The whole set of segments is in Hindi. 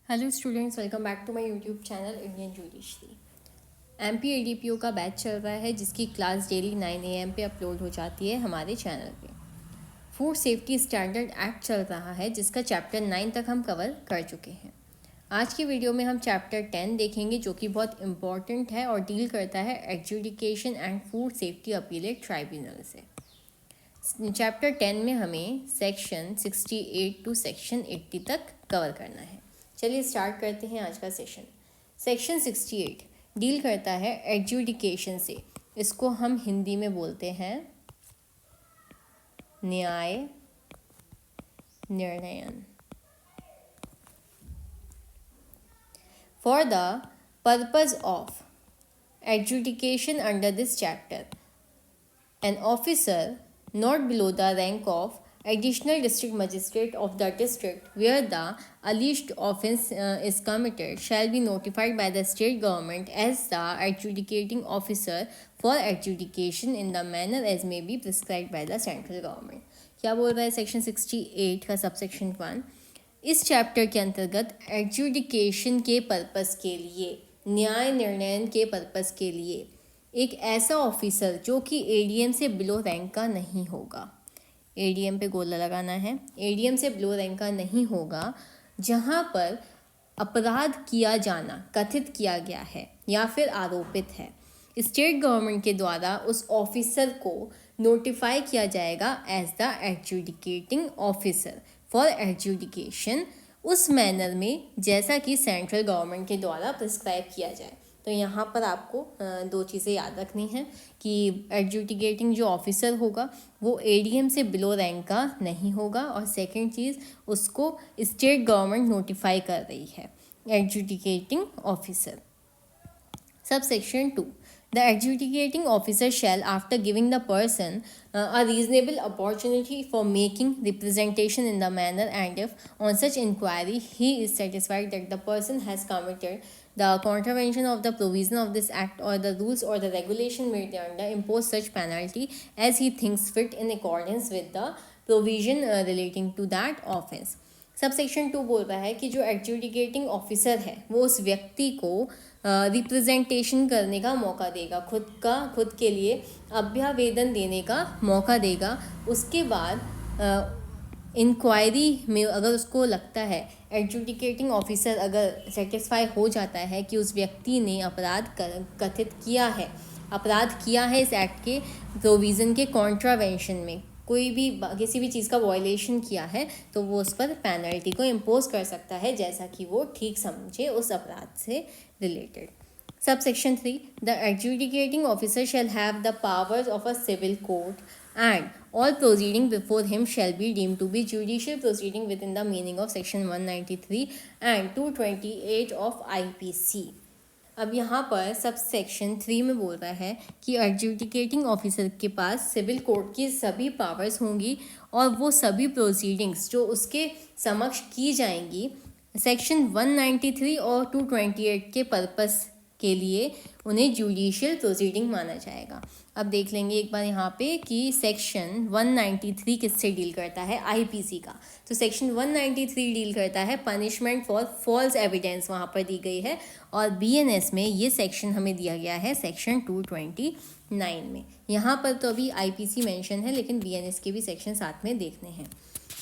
Hello students, welcome back to my YouTube channel Indian judiciary. MP ADPO का बैच चल रहा है जिसकी क्लास डेली 9 AM पे अपलोड हो जाती है हमारे चैनल पे। फूड सेफ्टी स्टैंडर्ड एक्ट चल रहा है जिसका चैप्टर 9 तक हम कवर कर चुके हैं। आज की वीडियो में हम चैप्टर 10 देखेंगे जो कि बहुत इम्पॉर्टेंट है और डील करता है adjudication and food safety appellate tribunal से। चैप्टर 10 में हमें सेक्शन 68 टू सेक्शन 80 तक कवर करना है। चलिए स्टार्ट करते हैं आज का सेशन। सेक्शन 68 डील करता है एडजुडिकेशन से। इसको हम हिंदी में बोलते हैं न्याय निर्णयन। For the purpose of adjudication under this chapter, an officer not below the rank of additional district magistrate of the district where the alleged offence is committed shall be notified by the state government as the adjudicating officer for adjudication in the manner as may be prescribed by the central government। क्या बोल रहा है सेक्शन 68 का सबसेक्शन 1। इस चैप्टर के अंतर्गत एडजुडिकेशन के पर्पस के लिए, न्याय निर्णयन के पर्पस के लिए एक ऐसा ऑफिसर जो कि एडीएम से बिलो रैंक का नहीं होगा, एडीएम पे गोला लगाना है, एडीएम से बिलो रैंक का नहीं होगा, जहां पर अपराध किया जाना कथित किया गया है या फिर आरोपित है, स्टेट गवर्नमेंट के द्वारा उस ऑफिसर को नोटिफाई किया जाएगा as the adjudicating officer for adjudication उस मैनर में जैसा कि सेंट्रल गवर्नमेंट के द्वारा प्रिस्क्राइब किया जाए। तो यहाँ पर आपको दो चीज़ें याद रखनी है कि एडजुडिकेटिंग जो ऑफिसर होगा वो एडीएम से बिलो रैंक का नहीं होगा, और सेकंड चीज़ उसको स्टेट गवर्नमेंट नोटिफाई कर रही है, adjudicating officer. Subsection 2. The adjudicating officer shall, after giving the person a reasonable opportunity for making representation in the manner, and if on such inquiry he is satisfied that the person has committed the contravention of the provision of this act or the rules or the regulation made thereunder, impose such penalty as he thinks fit in accordance with the provision relating to that offence। Subsection 2 बोल रहा है कि जो एडजुडिकेटिंग ऑफिसर है वो उस व्यक्ति को रिप्रेजेंटेशन करने का मौका देगा, खुद के लिए अभ्यावेदन देने का मौका देगा। उसके बाद इंक्वायरी में अगर उसको लगता है, एडजुडिकेटिंग ऑफिसर अगर सेटिस्फाई हो जाता है कि उस व्यक्ति ने कथित किया है, अपराध किया है इस एक्ट के प्रोविज़न के कॉन्ट्रावेंशन में, कोई भी किसी भी चीज़ का वायलेशन किया है, तो वो उस पर पेनल्टी को इम्पोज कर सकता है जैसा कि वो ठीक समझे उस अपराध से related. Subsection 3. The adjudicating officer shall have the powers of a civil court, and all proceeding before him shall be deemed to be judicial proceeding within the meaning of section 193 and 228 of IPC। अब यहाँ पर सब सेक्शन 3 में बोल रहा है कि एडजुडिकेटिंग ऑफिसर के पास सिविल कोर्ट की सभी पावर्स होंगी और वो सभी प्रोसीडिंग्स जो उसके समक्ष की जाएंगी सेक्शन 193 और 228 के पर्पस के लिए उन्हें जुडिशियल प्रोसीडिंग माना जाएगा। अब देख लेंगे एक बार यहाँ पे कि सेक्शन 193 किससे डील करता है, आईपीसी का। तो सेक्शन 193 डील करता है पनिशमेंट फॉर फॉल्स एविडेंस, वहाँ पर दी गई है, और बीएनएस में ये सेक्शन हमें दिया गया है सेक्शन 229 में। यहाँ पर तो अभी आईपीसी मेंशन है लेकिन बीएनएस के भी सेक्शन साथ में देखने हैं।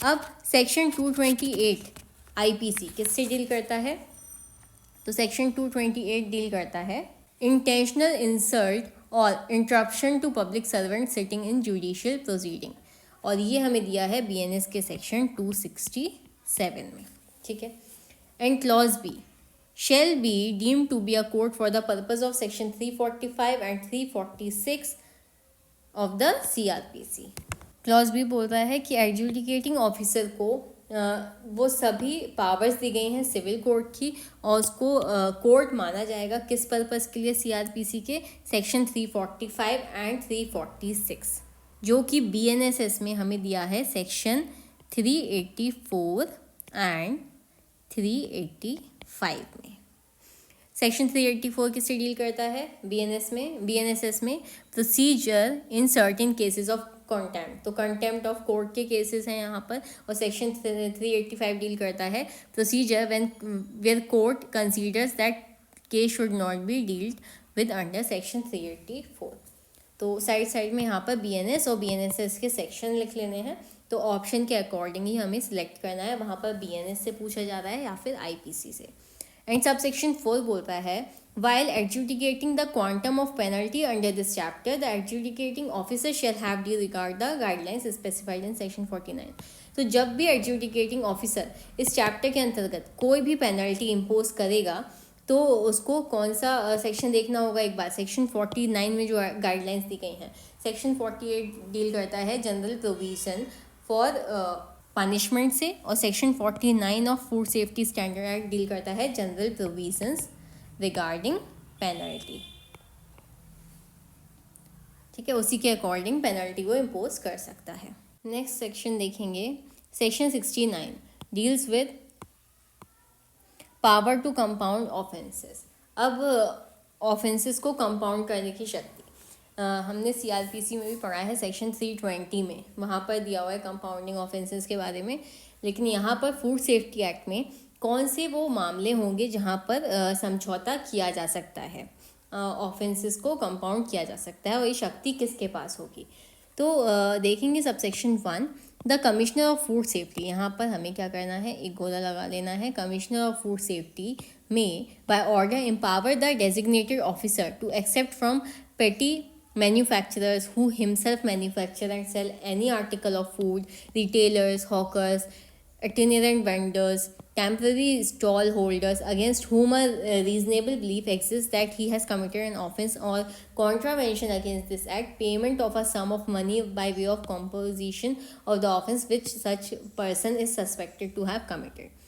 अब सेक्शन 228 आईपीसी किससे डील करता है, तो सेक्शन 228 डील करता है intentional insult or interruption to public servant sitting in judicial proceeding, और ये हमें दिया है बीएनएस के सेक्शन 267 में, ठीक है। And clause B shall be deemed to be a court for the purpose of section 345 and 346 of the CRPC। Clause B बोल रहा है कि एडजुडिकेटिंग ऑफिसर को वो सभी पावर्स दी गई हैं सिविल कोर्ट की, और उसको कोर्ट माना जाएगा किस पर्पस के लिए, सीआरपीसी के सेक्शन 345 एंड 346, जो कि बीएनएसएस में हमें दिया है सेक्शन 384 एंड 385 में। सेक्शन 384 किससे डील करता है? बीएनएसएस में procedure in certain cases of contempt. तो कंटेम्प्ट ऑफ कोर्ट के केसेस हैं यहाँ पर। और सेक्शन 385 डील करता है procedure when where court considers that case should not be dealt with under section 384। तो साइड में यहाँ पर बीएनएस और बीएनएसएस के सेक्शन लिख लेने हैं। तो ऑप्शन के अकॉर्डिंग ही हमें सिलेक्ट करना है, वहाँ पर बीएनएस से पूछा जा रहा है या फिर आईपीसी से। एंड सबसेक्शन 4 बोलता है while adjudicating the quantum of penalty under this chapter, the adjudicating officer shall have due regard the guidelines specified in section 49। तो जब भी adjudicating officer इस चैप्टर के अंतर्गत कोई भी पेनल्टी इम्पोज करेगा तो उसको कौन सा सेक्शन देखना होगा एक बार। सेक्शन 49 में जो गाइडलाइंस दी गई हैं, सेक्शन 48 डील करता है जनरल प्रोविजन फॉर पनिशमेंट से, और section 49 of food safety standard act deal करता है जनरल प्रोविजंस रिगार्डिंग पेनल्टी। ठीक है, उसी के अकॉर्डिंग पेनल्टी को इम्पोज कर सकता है। नेक्स्ट सेक्शन देखेंगे, section 69 deals with power to compound offences. अब ऑफेंसेस को कंपाउंड करने की शक्ति हमने सीआरपीसी में भी पढ़ा है सेक्शन 320 में, वहाँ पर दिया हुआ है कंपाउंडिंग ऑफेंसेस के बारे में। लेकिन यहाँ पर फूड सेफ्टी एक्ट में कौन से वो मामले होंगे जहाँ पर समझौता किया जा सकता है, ऑफेंसेस को कंपाउंड किया जा सकता है, और ये शक्ति किसके पास होगी। तो देखेंगे subsection 1 the commissioner of food safety. यहाँ पर हमें क्या करना है, एक गोला लगा लेना है। कमिश्नर ऑफ फूड सेफ्टी में by order empower the designated officer to accept from petty manufacturers who himself manufacture and sell any article of food, retailers, hawkers, itinerant vendors, temporary stall holders against whom a reasonable belief exists that he has committed an offence or contravention against this act, payment of a sum of money by way of composition of the offence which such person is suspected to have committed।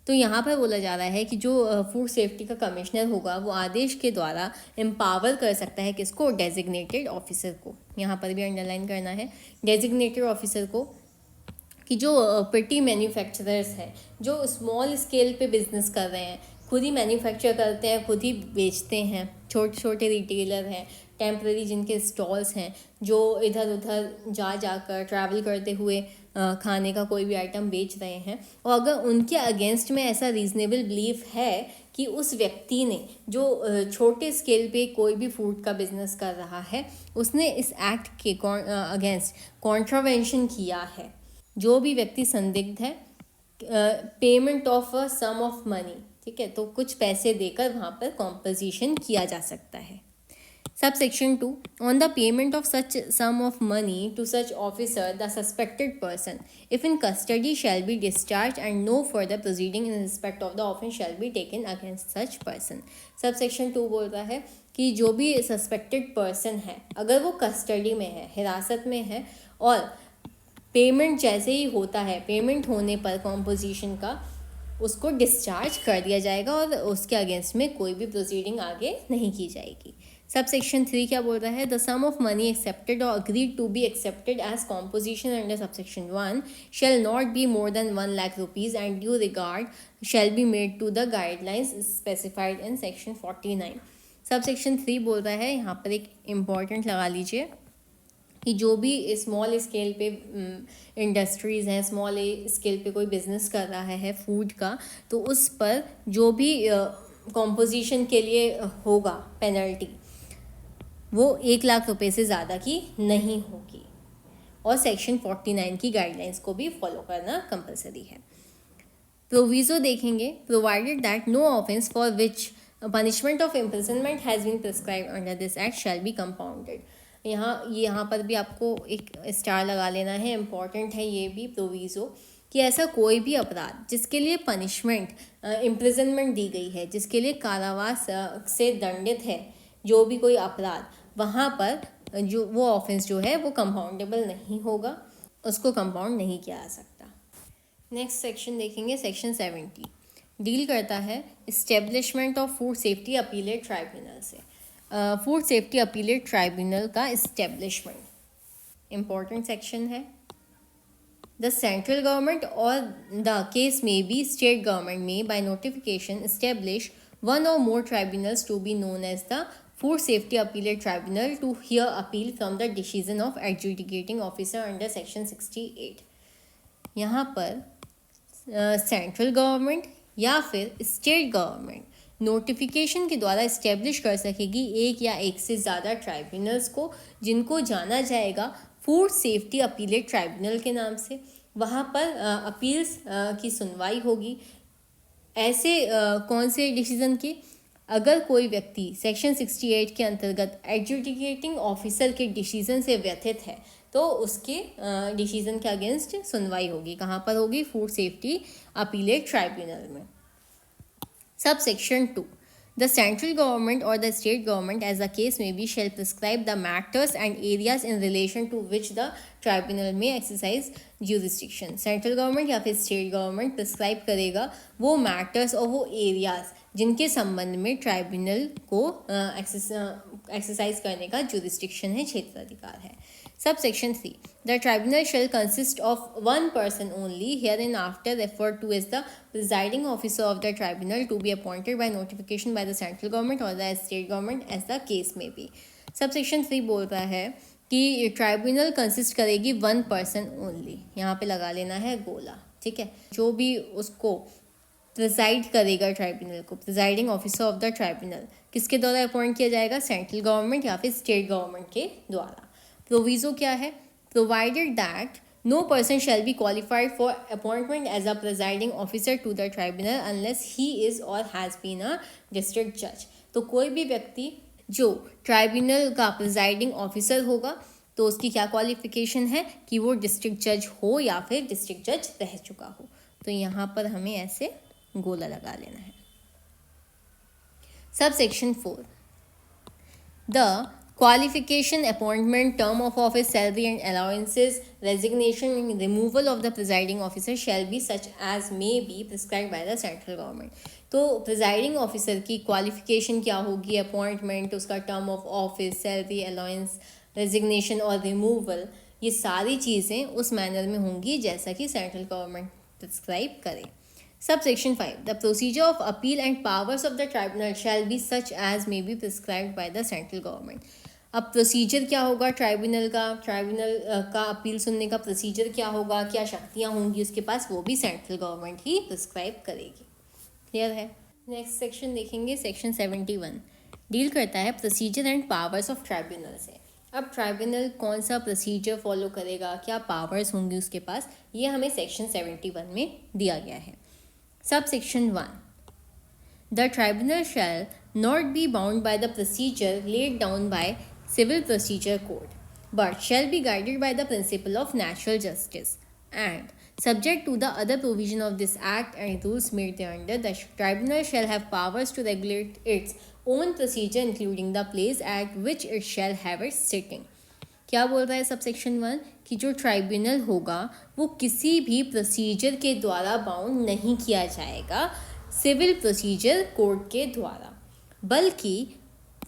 तो यहाँ पर बोला जा रहा है कि जो फूड सेफ्टी का कमिश्नर होगा वो आदेश के द्वारा एम्पावर कर सकता है किसको, डेजिग्नेटेड ऑफिसर को। यहाँ पर भी अंडरलाइन करना है डेजिग्नेटेड ऑफिसर को, कि जो पेटी मैन्युफैक्चरर्स हैं, जो स्मॉल स्केल पे बिजनेस कर रहे हैं, खुद ही मैन्युफैक्चर करते हैं, खुद ही बेचते हैं, छोटे छोटे रिटेलर हैं, टेम्प्रेरी जिनके स्टॉल्स हैं, जो इधर उधर जाकर ट्रैवल करते हुए खाने का कोई भी आइटम बेच रहे हैं, और अगर उनके अगेंस्ट में ऐसा रीज़नेबल बिलीफ है कि उस व्यक्ति ने जो छोटे स्केल पे कोई भी फूड का बिजनेस कर रहा है उसने इस एक्ट के अगेंस्ट कॉन्ट्रावेंशन किया है, जो भी व्यक्ति संदिग्ध है, payment of a sum of money, ठीक है, तो कुछ पैसे देकर वहाँ पर कॉम्पोजिशन किया जा सकता है। Subsection 2 on the payment of such sum of money to such officer the suspected person if in custody shall be discharged and no further proceeding in respect of the offence shall be taken against such person। Subsection 2 बोलता है कि जो भी सस्पेक्टेड पर्सन है अगर वो कस्टडी में है, हिरासत में है, और पेमेंट जैसे ही होता है, पेमेंट होने पर कॉम्पोजिशन का उसको डिस्चार्ज कर दिया जाएगा और उसके अगेंस्ट में कोई भी प्रोसीडिंग आगे नहीं की जाएगी। सबसेक्शन 3 क्या बोल रहा है, the sum of money accepted और agreed to be accepted as composition under subsection 1 shall not be more than 1 lakh rupees and due regard shall be made to the guidelines specified in section 49। Subsection 3 बोल रहा है, यहाँ पर एक इम्पॉर्टेंट लगा लीजिए, कि जो भी स्मॉल स्केल पे इंडस्ट्रीज़ हैं, स्मॉल स्केल पे कोई बिजनेस कर रहा है फूड का, तो उस पर जो भी कॉम्पोजिशन के लिए होगा पेनल्टी, वो 1 लाख रुपए से ज़्यादा की नहीं होगी, और सेक्शन 49 की गाइडलाइंस को भी फॉलो करना कंपलसरी है। प्रोविज़ो देखेंगे, provided that no offence for which punishment of imprisonment has been prescribed under this act shall be compounded. यहाँ पर भी आपको एक स्टार लगा लेना है, इम्पॉर्टेंट है ये भी प्रोविज़ो, कि ऐसा कोई भी अपराध जिसके लिए पनिशमेंट इम्प्रिजनमेंट दी गई है, जिसके लिए कारावास से दंडित है जो भी कोई अपराध, वहाँ पर जो वो ऑफेंस जो है वो कंपाउंडेबल नहीं होगा, उसको कंपाउंड नहीं किया जा सकता। नेक्स्ट सेक्शन देखेंगे, सेक्शन 70 डील करता है establishment of food safety appellate tribunal से। फूड सेफ्टी अपीलेट ट्राइब्यूनल का इस्टेब्लिशमेंट इम्पॉर्टेंट सेक्शन है। The central government or the case may B state government में by notification establish one or more tribunals to be known as the Food Safety Appellate Tribunal to hear appeal from the decision of adjudicating officer under section 68. यहाँ पर सेंट्रल गवर्नमेंट या फिर स्टेट गवर्नमेंट नोटिफिकेशन के द्वारा इस्टेब्लिश कर सकेगी एक या एक से ज़्यादा ट्राइब्यूनल्स को, जिनको जाना जाएगा फूड सेफ्टी अपीलेट ट्राइब्यूनल के नाम से। वहाँ पर अपील्स की सुनवाई होगी। ऐसे कौन से डिसीज़न की? अगर कोई व्यक्ति सेक्शन 68 के अंतर्गत एडजुडिकेटिंग ऑफिसर के डिसीज़न से व्यथित है तो उसके डिसीज़न के अगेंस्ट सुनवाई होगी। कहाँ पर होगी? फूड सेफ्टी अपीलेट ट्राइब्यूनल में। Sub section 2, the central government or the state government, as the case may be, shall prescribe the matters and areas in relation to which the tribunal may exercise jurisdiction. Central government या फिर state government prescribe करेगा वो matters और वो areas जिनके संबंध में ट्राइब्यूनल को एक्सरसाइज करने का jurisdiction है, क्षेत्राधिकार है। Subsection 3. The tribunal shall consist of one person only, hereinafter referred to as the presiding officer of the tribunal, to be appointed by notification by the central government or the state government as the case may be. Subsection 3 बोल रहा है कि ट्राइब्यूनल कंसिस्ट करेगी वन पर्सन ओनली। यहाँ पे लगा लेना है गोला, ठीक है। जो भी उसको प्रिजाइड करेगा ट्राइब्यूनल को, presiding officer of the tribunal, किसके द्वारा अपॉइंट किया जाएगा? सेंट्रल गवर्नमेंट या फिर स्टेट गवर्नमेंट के द्वारा। प्रोविजो क्या है? Provided that no person shall be qualified for appointment as a presiding officer to the tribunal unless he is or has been a district जज। तो कोई भी व्यक्ति जो ट्राइब्यूनल का प्रिजाइडिंग ऑफिसर होगा तो उसकी क्या क्वालिफिकेशन है कि वो डिस्ट्रिक्ट जज हो या फिर डिस्ट्रिक्ट जज रह चुका हो। तो यहाँ पर हमें ऐसे गोला लगा लेना है। Sub section 4, the qualification, appointment, term of office, salary and allowances, resignation and removal of the presiding officer shall be such as may be prescribed by the central government. तो प्रिजाइडिंग ऑफिसर की क्वालिफिकेशन क्या होगी? अपॉइंटमेंट, उसका term of office, salary, allowance, resignation और रिमूवल, ये सारी चीज़ें उस मैनर में होंगी जैसा कि सेंट्रल गवर्नमेंट प्रिस्क्राइब करे। Subsection 5. The procedure of appeal and powers of the tribunal shall be such as may be prescribed by the central government. अब प्रोसीजर क्या होगा ट्राइब्यूनल का? ट्राइब्यूनल का अपील सुनने का प्रोसीजर क्या होगा, क्या शक्तियाँ होंगी उसके पास, वो भी सेंट्रल गवर्नमेंट ही प्रिस्क्राइब करेगी। क्लियर है? नेक्स्ट सेक्शन देखेंगे, सेक्शन 71 डील करता है procedure and powers of tribunal से। अब ट्राइब्यूनल कौन सा प्रोसीजर फॉलो करेगा, क्या पावर्स होंगी उसके पास, ये हमें सेक्शन 71 में दिया गया है। Subsection 1. The tribunal shall not be bound by the procedure laid down by Civil Procedure Code, but shall be guided by the principle of natural justice, and subject to the other provision of this Act and rules made thereunder, the tribunal shall have powers to regulate its own procedure, including the place at which it shall have its sitting. क्या बोल रहा है सबसेक्शन 1 कि जो ट्राइब्यूनल होगा वो किसी भी प्रोसीजर के द्वारा बाउंड नहीं किया जाएगा सिविल प्रोसीजर कोड के द्वारा, बल्कि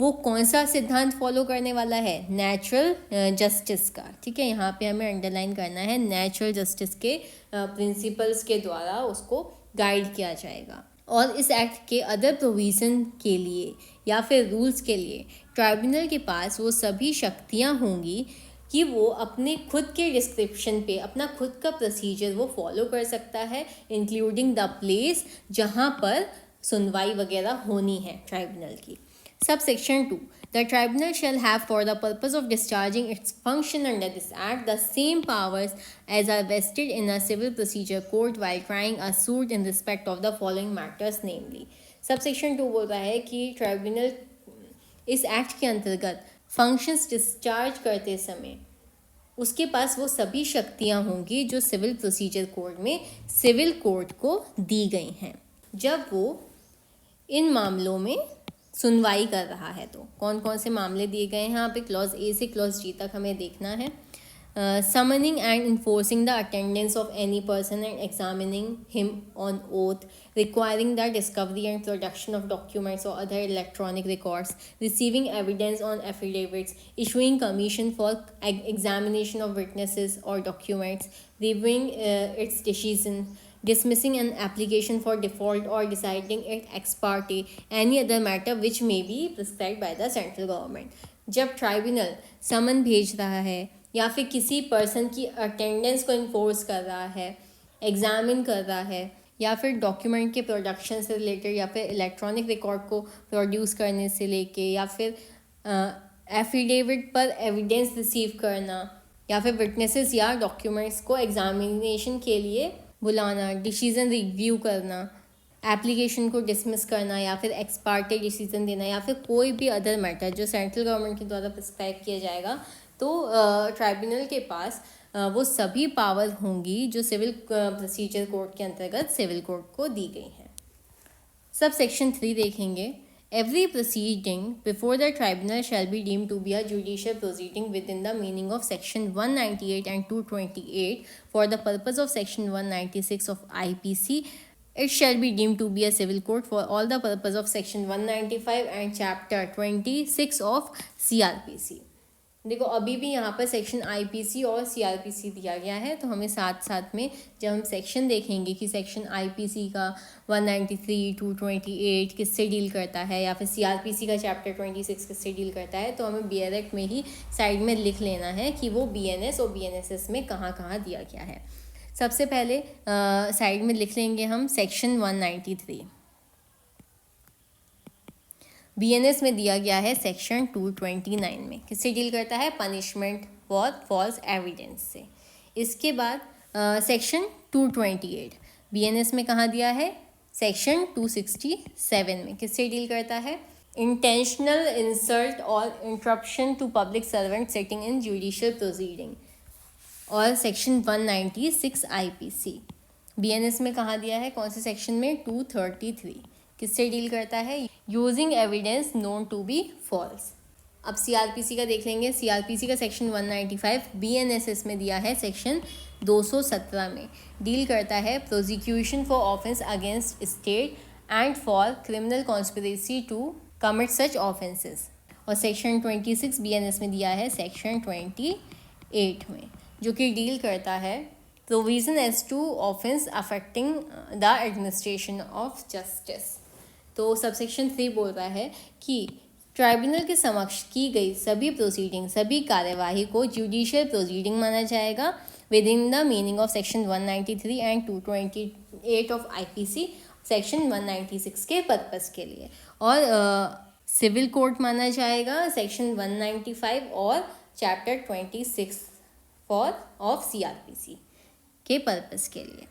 वो कौन सा सिद्धांत फॉलो करने वाला है? नेचुरल जस्टिस का। ठीक है, यहाँ पे हमें अंडरलाइन करना है, नेचुरल जस्टिस के प्रिंसिपल्स के द्वारा उसको गाइड किया जाएगा। और इस एक्ट के अदर प्रोविज़न के लिए या फिर रूल्स के लिए ट्राइब्यूनल के पास वो सभी शक्तियाँ होंगी कि वो अपने खुद के डिस्क्रिप्शन पे अपना खुद का प्रोसीजर वो फॉलो कर सकता है, इंक्लूडिंग द प्लेस जहाँ पर सुनवाई वगैरह होनी है ट्राइब्यूनल की। Subsection 2. The tribunal shall have for the purpose of discharging its function under this Act the same powers as are vested in a civil procedure court while trying a suit in respect of the following matters, namely. Subsection 2 बोल रहा है कि ट्राइब्यूनल इस एक्ट के अंतर्गत फंक्शंस डिस्चार्ज करते समय उसके पास वो सभी शक्तियाँ होंगी जो सिविल प्रोसीजर कोड में सिविल कोर्ट को दी गई हैं जब वो इन मामलों में सुनवाई कर रहा है। तो कौन कौन से मामले दिए गए हैं यहाँ पे? क्लॉज ए से क्लॉज जी तक हमें देखना है। Summoning and enforcing the attendance of any person and examining him on oath, requiring the discovery and production of documents और other electronic records, receiving evidence on affidavits, issuing commission for examination of witnesses और documents, reviewing its decision, dismissing an application for default or deciding it ex parte any other matter which may be prescribed by the central government. जब ट्राइब्यूनल समन भेज रहा है या फिर किसी पर्सन की अटेंडेंस को इन्फोर्स कर रहा है, एग्जामिन कर रहा है, या फिर डॉक्यूमेंट के प्रोडक्शन से रिलेटेड, या फिर इलेक्ट्रॉनिक रिकॉर्ड को प्रोड्यूस करने से लेके, या फिर एफिडेविट पर एविडेंस रिसीव करना, या फिर विटनेसेस या डॉक्यूमेंट्स को एग्जामिनेशन के लिए बुलाना, डिसीजन रिव्यू करना, एप्लीकेशन को डिसमिस करना, या फिर एक्स पार्टे डिसीजन देना, या फिर कोई भी अदर मैटर जो सेंट्रल गवर्नमेंट के द्वारा प्रिस्क्राइब किया जाएगा, तो ट्राइब्यूनल के पास वो सभी पावर होंगी जो सिविल प्रोसीजर कोड के अंतर्गत सिविल कोड को दी गई हैं। सब सेक्शन 3 देखेंगे। Every proceeding before the tribunal shall be deemed to be a judicial proceeding within the meaning of section 198 and 228 for the purpose of section 196 of IPC. It shall be deemed to be a civil court for all the purpose of section 195 and chapter 26 of CRPC. देखो अभी भी यहाँ पर सेक्शन आईपीसी और सीआरपीसी दिया गया है, तो हमें साथ साथ में जब हम सेक्शन देखेंगे कि सेक्शन आईपीसी का 193, 228 किससे डील करता है, या फिर सीआरपीसी का चैप्टर 26 किससे डील करता है, तो हमें बीआर एक्ट में ही साइड में लिख लेना है कि वो बीएनएस और बीएनएसएस में कहाँ कहाँ दिया गया है। सबसे पहले साइड में लिख लेंगे हम सेक्शन 193। बीएनएस में दिया गया है सेक्शन 229 में, किससे डील करता है, पनिशमेंट फॉर फॉल्स एविडेंस से। इसके बाद सेक्शन 228 बीएनएस में कहाँ दिया है, सेक्शन 267 में, किससे डील करता है, intentional insult or interruption to public servant sitting in judicial proceeding. और सेक्शन 196 आईपीसी बीएनएस में कहाँ दिया है, कौन से सेक्शन में, 233, किससे डील करता है, using evidence known to be false. अब सीआरपीसी का देख लेंगे। सीआरपीसी का सेक्शन 195 बीएनएसएस में दिया है सेक्शन 217 में, डील करता है prosecution for offence against state and for criminal conspiracy to commit such offences. और सेक्शन 26 बीएनएस में दिया है सेक्शन 28 में, जो कि डील करता है provision as to offence affecting the administration of justice. तो सबसेक्शन 3 बोल रहा है कि ट्राइब्यूनल के समक्ष की गई सभी प्रोसीडिंग, सभी कार्यवाही को जुडिशियल प्रोसीडिंग माना जाएगा with in the meaning of section 193 and 228 of IPC, section 196 के पर्पस के लिए। और सिविल कोर्ट माना जाएगा सेक्शन 195 और चैप्टर 26 ऑफ सीआरपीसी के पर्पस के लिए।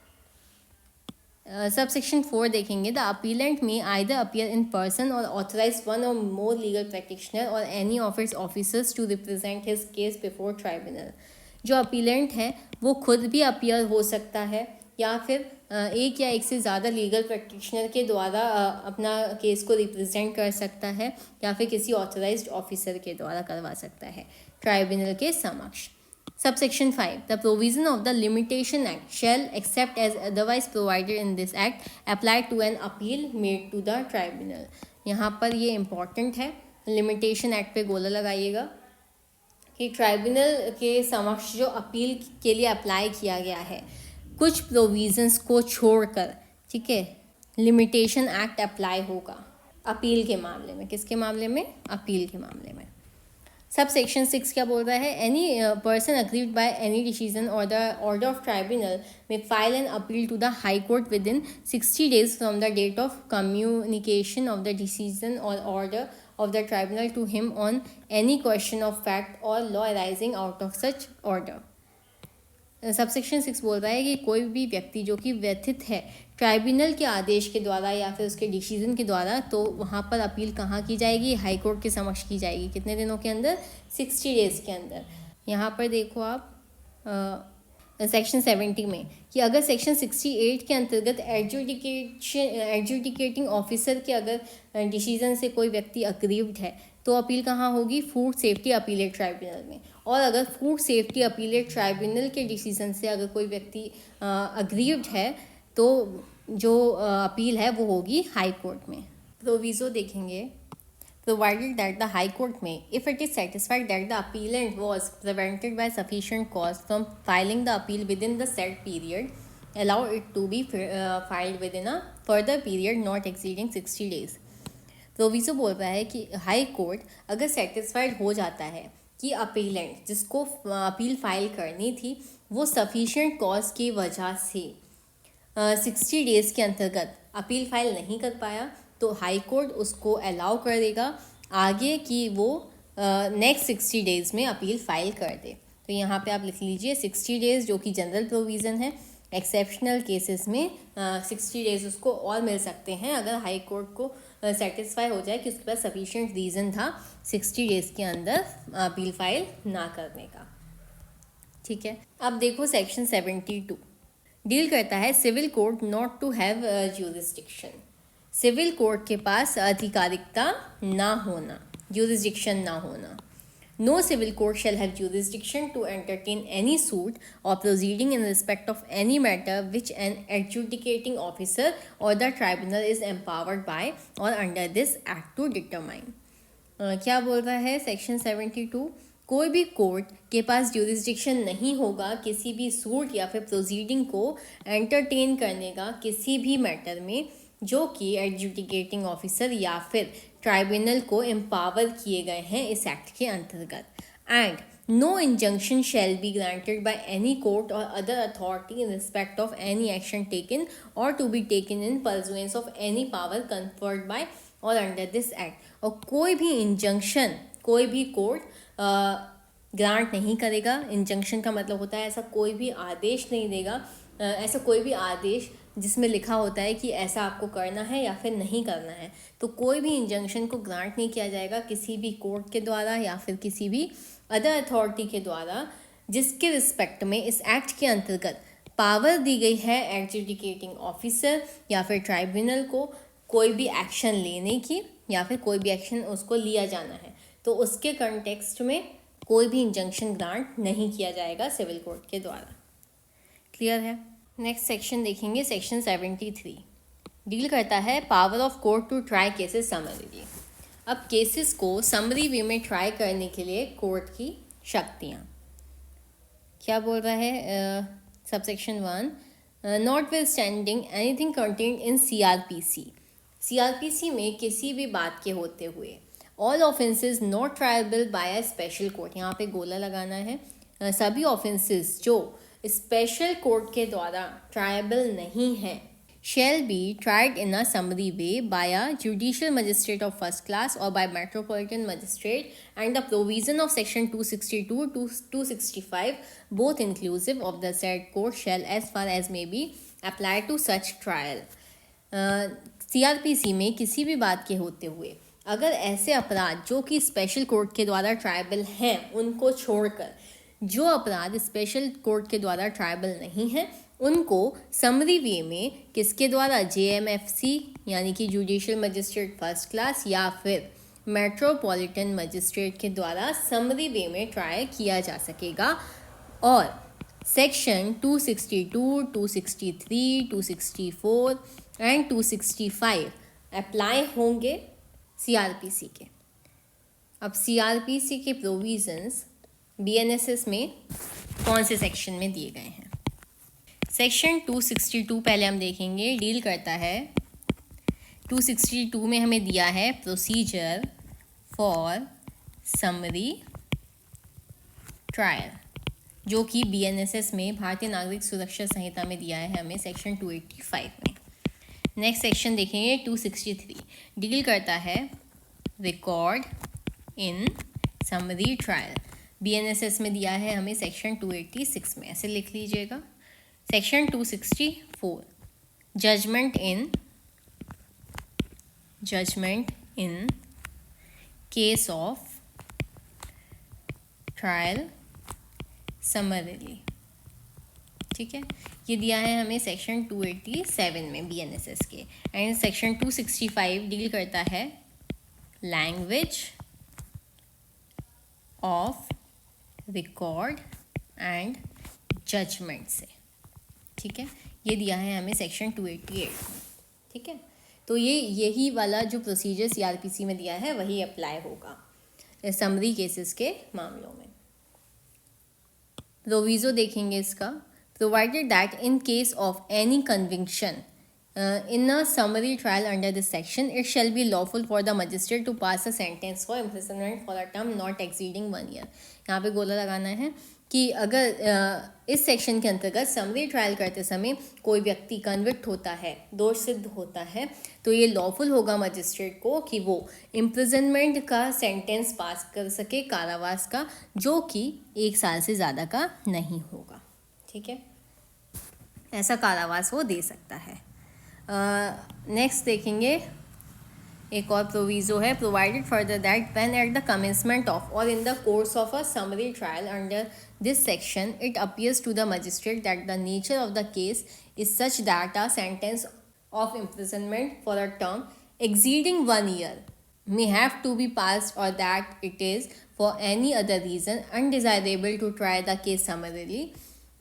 सबसेक्शन 4 देखेंगे। The appellant may either appear in person or authorise one or more legal practitioner or any of its officers to represent his case before tribunal. जो अपीलेंट है वो खुद भी अपीयर हो सकता है, या फिर एक या एक से ज़्यादा लीगल प्रैक्टिशनर के द्वारा अपना केस को रिप्रेजेंट कर सकता है, या फिर किसी ऑथराइज्ड ऑफिसर के द्वारा करवा सकता है ट्राइब्यूनल के समक्ष। Subsection 5. The provision of the Limitation Act shall, except as otherwise provided in this Act, apply to an appeal made to the tribunal. यहाँ पर ये इम्पॉर्टेंट है, लिमिटेशन एक्ट पे गोला लगाइएगा कि ट्राइब्यूनल के समक्ष जो अपील के लिए अप्लाई किया गया है, कुछ प्रोविजंस को छोड़कर, ठीक है, लिमिटेशन एक्ट अप्लाई होगा अपील के मामले में। किसके मामले में, अपील के मामले में। सब सेक्शन 6 क्या बोल रहा है, any person aggrieved by any decision और द ऑर्डर ऑफ ट्राइब्यूनल में file an appeal to the high court within 60 days from the date of communication of the decision और order of the tribunal to him on any question of fact और law arising out of such order. Subsection 6 बोल रहा है कि कोई भी व्यक्ति जो कि व्यथित है ट्राइब्यूनल के आदेश के द्वारा या फिर उसके डिसीजन के द्वारा, तो वहाँ पर अपील कहाँ की जाएगी, हाई कोर्ट के समक्ष की जाएगी। कितने दिनों के अंदर, 60 days के अंदर। यहाँ पर देखो आप सेक्शन 70 में कि अगर सेक्शन 68 के अंतर्गत एडजुडिकेटिंग ऑफिसर के अगर डिसीजन से कोई व्यक्ति अग्रीव्ड है तो अपील कहाँ होगी, फूड सेफ्टी अपीलेट ट्राइब्यूनल में। और अगर फूड सेफ्टी अपीलेट ट्राइब्यूनल के डिसीजन से अगर कोई व्यक्ति अग्रीव्ड है तो जो अपील है वो होगी हाई कोर्ट में। प्रोविज़ो देखेंगे। provided that the High Court may, if it is satisfied that the appellant was prevented by sufficient cause from filing the appeal within the said period, allow it to be filed within a further period not exceeding 60 days. Proviso बोल रहा है कि हाई कोर्ट अगर सेटिस्फाइड हो जाता है कि अपीलेंट जिसको अपील फाइल करनी थी वो सफिशिएंट कॉज की वजह से 60 डेज़ के अंतर्गत अपील फाइल नहीं कर पाया, तो हाई कोर्ट उसको अलाउ कर देगा आगे कि वो नेक्स्ट 60 डेज़ में अपील फाइल कर दे। तो यहाँ पे आप लिख लीजिए 60 डेज़, जो कि जनरल प्रोविज़न है। एक्सेप्शनल केसेस में 60 डेज़ उसको और मिल सकते हैं अगर हाई कोर्ट को सेटिस्फाई हो जाए कि उसके पास सफिशिएंट रीज़न था 60 डेज़ के अंदर अपील फाइल ना करने का। ठीक है, अब देखो सेक्शन 72 डील करता है civil court not to have jurisdiction. Civil court के पास आधिकारिकता ना होना, ज्यूरिसडिक्शन ना होना। No civil court shall have jurisdiction to entertain any suit or proceeding in respect of any matter which an adjudicating officer or the tribunal is empowered by or under this act to determine. क्या बोल रहा है सेक्शन 72? कोई भी कोर्ट के पास ज्यूरिसडिक्शन नहीं होगा किसी भी सूट या फिर प्रोसीडिंग को एंटरटेन करने का किसी भी मैटर में जो कि एडजुडिकेटिंग ऑफिसर या फिर ट्राइब्यूनल को एम्पावर किए गए हैं इस एक्ट के अंतर्गत। And no injunction shall be granted by any court or other authority in respect of any action taken or to be taken in pursuance of any power conferred by or under this act. और कोई भी इंजंक्शन कोई भी कोर्ट ग्रांट नहीं करेगा। इंजंक्शन का मतलब होता है ऐसा कोई भी आदेश नहीं देगा, ऐसा कोई भी आदेश जिसमें लिखा होता है कि ऐसा आपको करना है या फिर नहीं करना है, तो कोई भी इंजंक्शन को ग्रांट नहीं किया जाएगा किसी भी कोर्ट के द्वारा या फिर किसी भी अदर अथॉरिटी के द्वारा जिसके रिस्पेक्ट में इस एक्ट के अंतर्गत पावर दी गई है एडजुडिकेटिंग ऑफिसर या फिर ट्राइब्यूनल को कोई भी एक्शन लेने की या फिर कोई भी एक्शन उसको लिया जाना है, तो उसके कंटेक्स्ट में कोई भी इंजंक्शन ग्रांट नहीं किया जाएगा सिविल कोर्ट के द्वारा। क्लियर है? नेक्स्ट सेक्शन देखेंगे, सेक्शन 73 डील करता है power of court to try cases summarily. अब केसेस को समरी वे में ट्राई करने के लिए कोर्ट की शक्तियाँ क्या बोल रहा है subsection 1 notwithstanding anything contained in CrPC में किसी भी बात के होते हुए all offences not triable by a special court, यहाँ पे गोला लगाना है, सभी ऑफेंसेस जो स्पेशल कोर्ट के द्वारा ट्रायबल नहीं है shall be tried in a summary way by a judicial magistrate of first class or by metropolitan magistrate, and the provision of section 262 to 265 both inclusive of the said court shall as far as may be apply to such trial. CRPC में किसी भी बात के होते हुए अगर ऐसे अपराध जो कि स्पेशल कोर्ट के द्वारा ट्रायबल हैं उनको छोड़कर जो अपराध स्पेशल कोर्ट के द्वारा ट्रायबल नहीं है उनको समरी वे में किसके द्वारा JMFC यानी कि जुडिशियल मजिस्ट्रेट फर्स्ट क्लास या फिर मेट्रोपॉलिटन मजिस्ट्रेट के द्वारा समरी वे में ट्राई किया जा सकेगा। और सेक्शन 262, 263, 264 एंड 265 अप्लाई होंगे CRPC के। अब CRPC के प्रोविजंस BNSS में कौन से सेक्शन में दिए गए हैं? सेक्शन 262 पहले हम देखेंगे, डील करता है 262 में हमें दिया है प्रोसीजर फॉर समरी ट्रायल, जो कि BNSS में भारतीय नागरिक सुरक्षा संहिता में दिया है हमें सेक्शन 285 में। नेक्स्ट सेक्शन देखेंगे 263, डील करता है record in summary trial, BNSS में दिया है हमें सेक्शन 286 में, ऐसे लिख लीजिएगा। Section 264 judgment in case of trial summarily, ठीक है, ये दिया है हमें सेक्शन 287 में BNSS के। एंड सेक्शन 265 डील करता है language of record and judgment से, ठीक है, ये दिया है हमें सेक्शन 288 में, ठीक है। तो यही वाला जो प्रोसीजर CRPC में दिया है वही अप्लाई होगा समरी केसेस के मामलों में। प्रोविज़ो देखेंगे इसका, provided that in case of any conviction in a summary trial under this section, it shall be lawful for the magistrate to pass a sentence for imprisonment for a term not exceeding 1 year. यहाँ पे गोला लगाना है कि अगर इस सेक्शन के अंतर्गत समरी ट्रायल करते समय कोई व्यक्ति कन्विक्ट होता है, दोष सिद्ध होता है, तो ये लॉफुल होगा मजिस्ट्रेट को कि वो इम्प्रिजनमेंट का सेंटेंस पास कर सके, कारावास का, जो कि 1 साल से ज़्यादा का नहीं होगा. ठीक है, ऐसा कारावास वो दे सकता है. नेक्स्ट देखेंगे, एक और प्रोविज़ो है, provided further that when at the commencement of or in the course of a summary trial under this section it appears to the magistrate that the nature of the case is such that a sentence of imprisonment for a term exceeding 1 year may have to be passed, or that it is for any other reason undesirable to try the case summarily,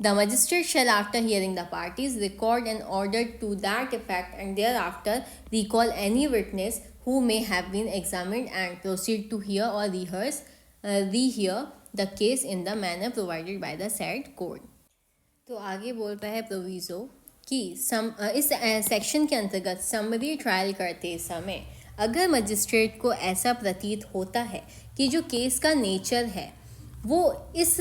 the magistrate shall, after hearing the parties, record an order to that effect and thereafter recall any witness who may have been examined and proceed to hear or rehear the case in the manner provided by the said code. तो आगे बोलता है प्रोविज़ो कि इस सेक्शन के अंतर्गत समरी ट्रायल करते समय अगर मजिस्ट्रेट को ऐसा प्रतीत होता है कि जो केस का नेचर है वो इस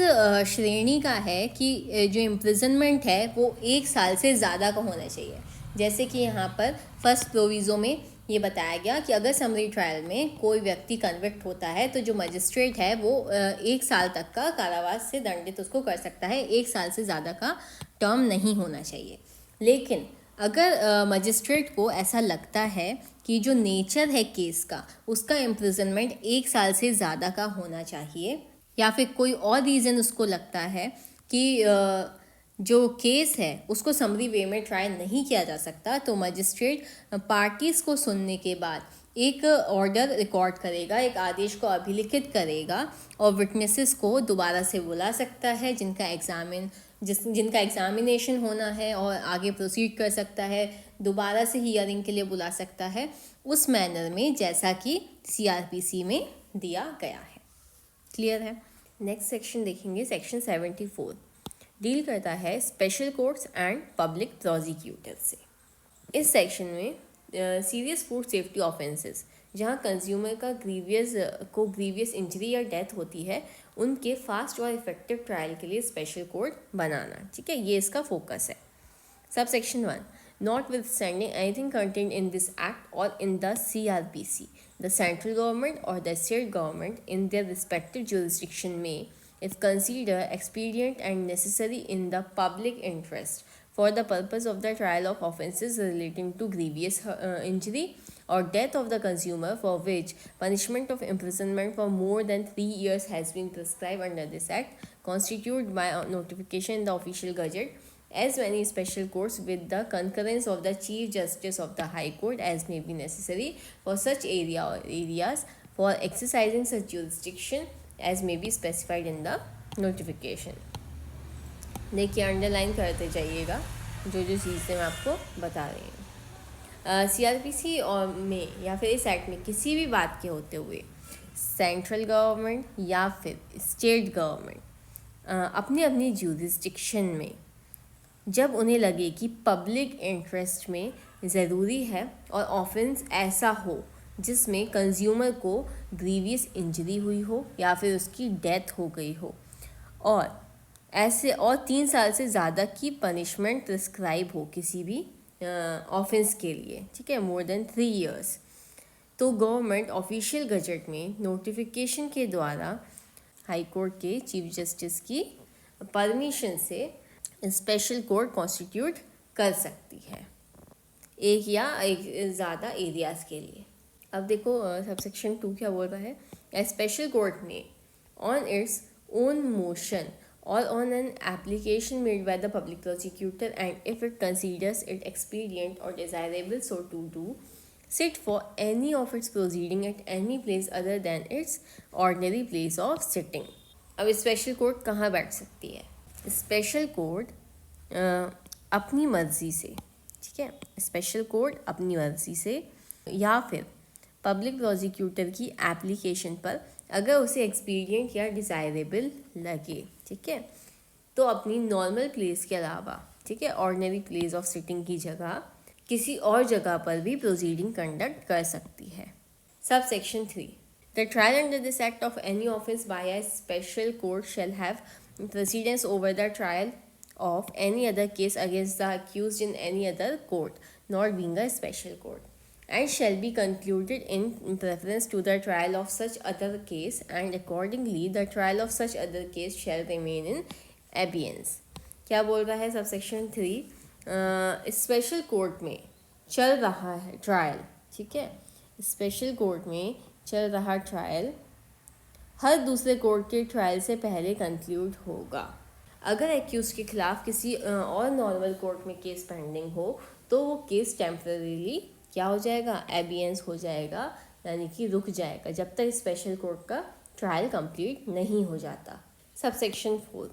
श्रेणी का है कि जो इम्प्रिजनमेंट है वो 1 साल से ज़्यादा का होना चाहिए. जैसे कि यहाँ पर फर्स्ट प्रोविज़ो में ये बताया गया कि अगर समरी ट्रायल में कोई व्यक्ति कन्विक्ट होता है तो जो मजिस्ट्रेट है वो 1 साल तक का कारावास से दंडित उसको कर सकता है. 1 साल से ज़्यादा का टर्म नहीं होना चाहिए. लेकिन अगर मजिस्ट्रेट को ऐसा लगता है कि जो नेचर है केस का उसका इम्प्रिजनमेंट 1 साल से ज़्यादा का होना चाहिए, या फिर कोई और रीज़न उसको लगता है कि जो केस है उसको समरी वे में ट्राई नहीं किया जा सकता, तो मजिस्ट्रेट पार्टीज़ को सुनने के बाद एक ऑर्डर रिकॉर्ड करेगा, एक आदेश को अभिलिखित करेगा और विटनेसेस को दोबारा से बुला सकता है जिनका एग्जामिनेशन होना है और आगे प्रोसीड कर सकता है, दोबारा से हियरिंग के लिए बुला सकता है उस मैनर में जैसा कि CRPC में दिया गया है. क्लियर है. नेक्स्ट सेक्शन देखेंगे, सेक्शन 74 डील करता है special courts and public prosecutor से. इस सेक्शन में सीरियस फूड सेफ्टी ऑफेंसेस जहाँ कंज्यूमर का ग्रीवियस इंजरी या डेथ होती है उनके फास्ट और इफेक्टिव ट्रायल के लिए स्पेशल कोर्ट बनाना. ठीक है, ये इसका फोकस है. Sub section 1, notwithstanding anything contained in this act or in the CRPC, the central government or the state government in their respective jurisdiction may, if considered expedient and necessary in the public interest, for the purpose of the trial of offences relating to grievous injury or death of the consumer for which punishment of imprisonment for more than 3 years has been prescribed under this act, constitute by notification in the official gazette as many special courts with the concurrence of the Chief Justice of the High Court as may be necessary for such area or areas for exercising such jurisdiction as may be specified in the notification. देखिए अंडरलाइन करते जाइएगा जो चीज़ें मैं आपको बता रही हूँ. CRPC और में या फिर इस एक्ट में किसी भी बात के होते हुए सेंट्रल गवर्नमेंट या फिर स्टेट गवर्नमेंट अपनी अपनी ज्यूरिस्डिक्शन में जब उन्हें लगे कि पब्लिक इंटरेस्ट में ज़रूरी है और ऑफेंस ऐसा हो जिसमें कंज्यूमर को ग्रीवियस इंजरी हुई हो या फिर उसकी डेथ हो गई हो और ऐसे और 3 साल से ज़्यादा की पनिशमेंट प्रिस्क्राइब हो किसी भी ऑफेंस के लिए, ठीक है, मोर देन 3 years, तो गवर्नमेंट ऑफिशियल गजट में नोटिफिकेशन के द्वारा हाई कोर्ट के चीफ जस्टिस की परमिशन से स्पेशल कोर्ट कॉन्स्टिट्यूट कर सकती है एक या एक ज़्यादा एरियाज़ के लिए. अब देखो सबसेक्शन 2 क्या बोल रहा है. ए स्पेशल कोर्ट में on its own motion or on an application made by the public prosecutor and if it considers it expedient or desirable so to do, sit for any of its proceeding at any place other than its ordinary place of sitting. अब स्पेशल कोर्ट कहाँ बैठ सकती है? स्पेशल कोर्ट अपनी मर्ज़ी से, ठीक है, स्पेशल कोर्ट अपनी मर्ज़ी से या फिर पब्लिक प्रोसिक्यूटर की एप्लीकेशन पर अगर उसे एक्सपीडियंट या डिज़ायरेबल लगे, ठीक है, तो अपनी नॉर्मल प्लेस के अलावा, ठीक है, ऑर्डिनरी प्लेस ऑफ सिटिंग की जगह किसी और जगह पर भी प्रोसीडिंग कंडक्ट कर सकती है। Subsection 3, the trial under this act of any offence by a special court shall have precedence over the trial of any other case against the accused in any other court, not being a special court, and shall be concluded in preference to the trial of such other case, and accordingly the trial of such other case shall remain in abeyance. क्या बोल रहा है सबसेक्शन 3? स्पेशल कोर्ट में चल रहा है ट्रायल, ठीक है, स्पेशल कोर्ट में चल रहा ट्रायल हर दूसरे कोर्ट के ट्रायल से पहले कंक्लूड होगा। अगर एक्यूज के खिलाफ किसी और नॉर्मल कोर्ट में केस पेंडिंग हो तो वो केस टेम्परेरीली क्या हो जाएगा, एबियंस हो जाएगा, यानी कि रुक जाएगा जब तक स्पेशल कोर्ट का ट्रायल कंप्लीट नहीं हो जाता। Subsection 4,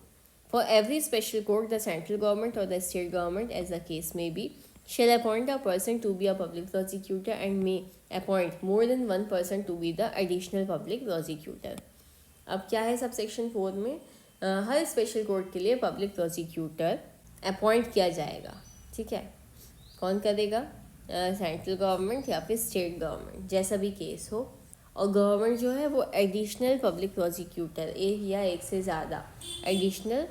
for every special court the central government or the state government as the case may be shall appoint a person to be a public prosecutor and may appoint more than one person to be the additional public prosecutor. अब क्या है सबसेक्शन 4 में, हर स्पेशल कोर्ट के लिए पब्लिक प्रोसिक्यूटर अपॉइंट किया जाएगा, ठीक है। कौन करेगा? सेंट्रल गवर्नमेंट या फिर स्टेट गवर्नमेंट, जैसा भी केस हो। और गवर्नमेंट जो है वो एडिशनल पब्लिक प्रोसिक्यूटर, एक या एक से ज़्यादा एडिशनल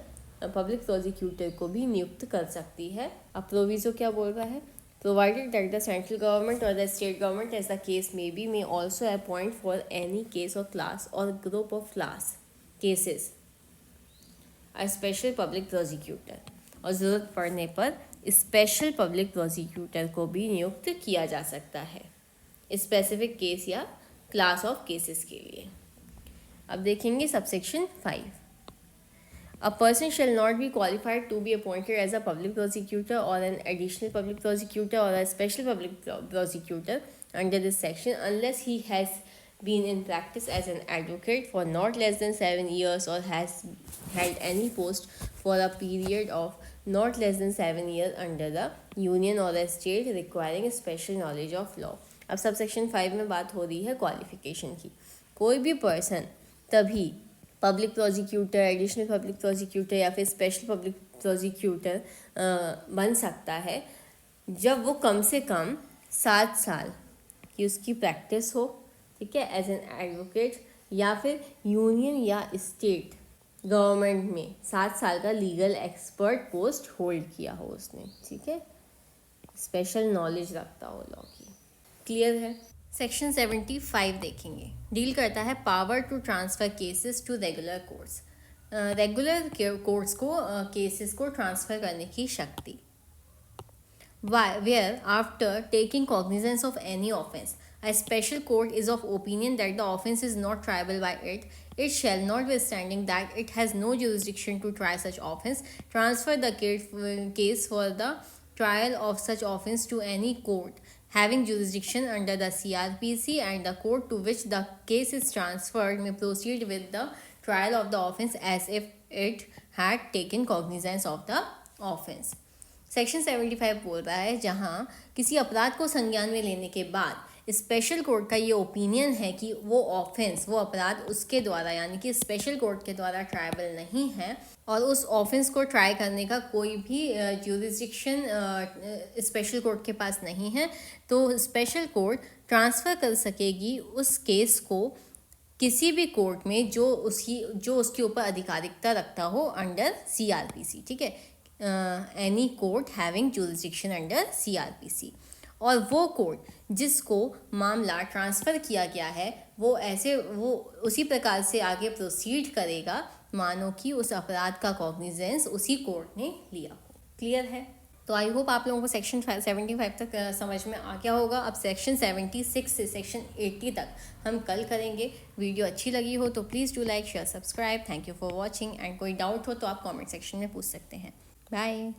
पब्लिक प्रोसिक्यूटर को भी नियुक्त कर सकती है। अब प्रोविजो क्या बोल रहा है? Provided that the central government or the state government as the case may be may also appoint for any case or class or group of class cases a special public prosecutor, और ज़रूरत पड़ने पर स्पेशल पब्लिक प्रोसिक्यूटर को भी नियुक्त किया जा सकता है स्पेसिफिक केस या क्लास ऑफ केसेस के लिए। अब देखेंगे subsection 5, a person shall not be qualified to be appointed as a public prosecutor or an additional public prosecutor or a special public prosecutor under this section unless he has been in practice as an advocate for not less than 7 years or has held any post for a period of not less than 7 years under the union or a state requiring special knowledge of law. अब सबसेक्शन 5 में बात हो रही है क्वालिफिकेशन की। कोई भी पर्सन तभी public prosecutor, additional public prosecutor या फिर स्पेशल पब्लिक प्रोसिक्यूटर बन सकता है जब वो कम से कम 7 साल की उसकी प्रैक्टिस हो, ठीक है, एज एन एडवोकेट, या फिर यूनियन या स्टेट गवर्नमेंट में 7 साल का लीगल एक्सपर्ट पोस्ट होल्ड किया हो उसने, ठीक है, स्पेशल नॉलेज रखता हो लॉ की। क्लियर है? सेक्शन 75 देखेंगे, डील करता है power to transfer cases to regular courts, regular courts को केसेस को ट्रांसफ़र करने की शक्ति। Where after taking cognizance of any offence, a special court is of opinion that the offence is not triable by it, it shall, notwithstanding that it has no jurisdiction to try such offence, transfer the case for the trial of such offence to any court having jurisdiction under the CRPC, and the court to which the case is transferred may proceed with the trial of the offence as if it had taken cognizance of the offence. Section 75 बोल रहा है जहाँ किसी अपराध को संज्ञान में लेने के बाद स्पेशल कोर्ट का ये ओपिनियन है कि वो ऑफेंस, वो अपराध उसके द्वारा यानी कि स्पेशल कोर्ट के द्वारा ट्रायबल नहीं है और उस ऑफेंस को ट्राई करने का कोई भी ज्यूरिसडिक्शन स्पेशल कोर्ट के पास नहीं है, तो स्पेशल कोर्ट ट्रांसफ़र कर सकेगी उस केस को किसी भी कोर्ट में जो उसके ऊपर अधिकारिकता रखता हो अंडर CRPC, ठीक है, any court having jurisdiction under CRPC। और वो कोर्ट जिसको मामला ट्रांसफ़र किया गया है वो उसी प्रकार से आगे प्रोसीड करेगा मानो कि उस अपराध का कॉग्निजेंस उसी कोर्ट ने लिया हो। क्लियर है? तो आई होप आप लोगों को सेक्शन 75 तक समझ में आ गया होगा। अब सेक्शन 76 से सेक्शन 80 तक हम कल करेंगे। वीडियो अच्छी लगी हो तो please do like, share, subscribe. Thank you for watching, and कोई डाउट हो तो आप कमेंट सेक्शन में पूछ सकते हैं। बाय।